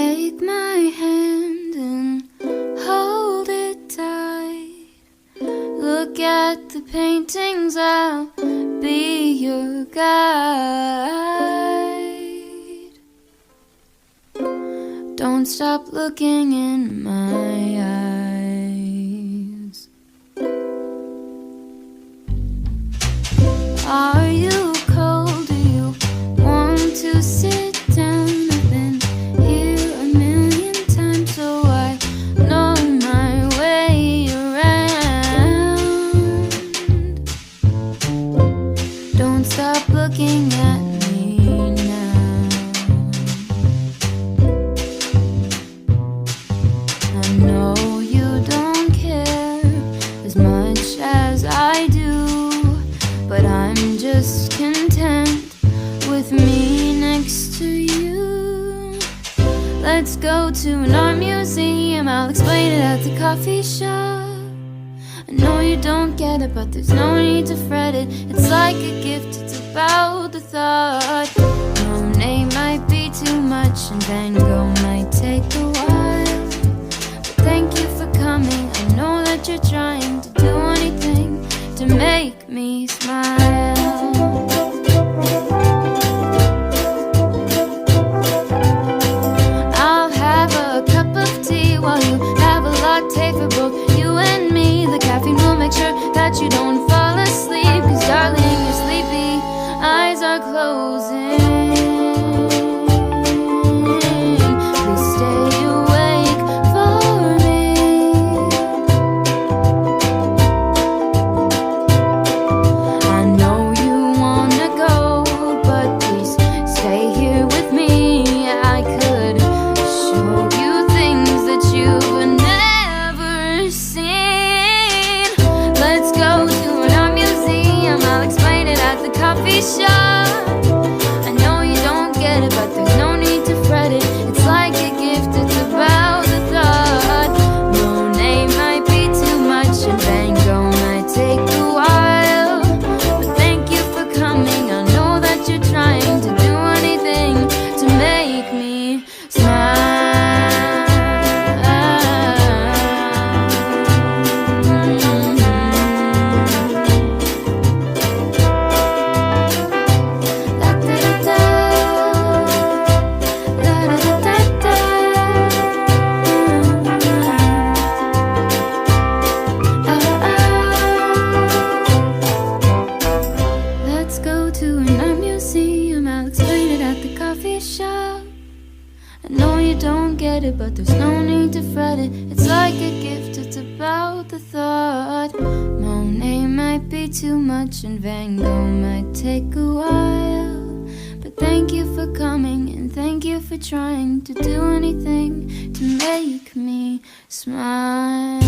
Take my hand and hold it tight. Look at the paintings, I'll be your guide. Don't stop looking in my eyes. Are you cold? Do you want to sit down? I've been here a million times, so I know my way around. Don't stop looking at me now. I know you don't care as much as I do, but I'm just content with me next to you. Let's go to an art museum, I'll explain it at the coffee shop. I know you don't get it, but there's no need to fret it. It's like a gift, it's about the thought. Monet might be too much and Van Gogh might take a while, but thank you for coming. I know that you're trying to do anything to make me smile. I'll have a cup of tea while you have a latte for both you and me. The caffeine will make sure that you don't fall asleep, 'cause darling, you're sleepy, eyes are closing. Please stay awake for me. I know you wanna go, but please stay here with me. I could show you things that you've never seen. Let's go to an art museum, I'll explain it at the coffee shop. I know you don't get it, but there's no need to fret it. It's like a gift, it's about the thought. Monet might be too much and Van Gogh might take a while, but thank you for coming. I know that you're trying to do anything to make me smile. Let's go to an art museum, I'll explain it at the coffee shop. I know you don't get it, but there's no need to fret it. It's like a gift, it's about the thought. Monet might be too much and Van Gogh might take a while, but thank you for coming and thank you for trying to do anything to make me smile.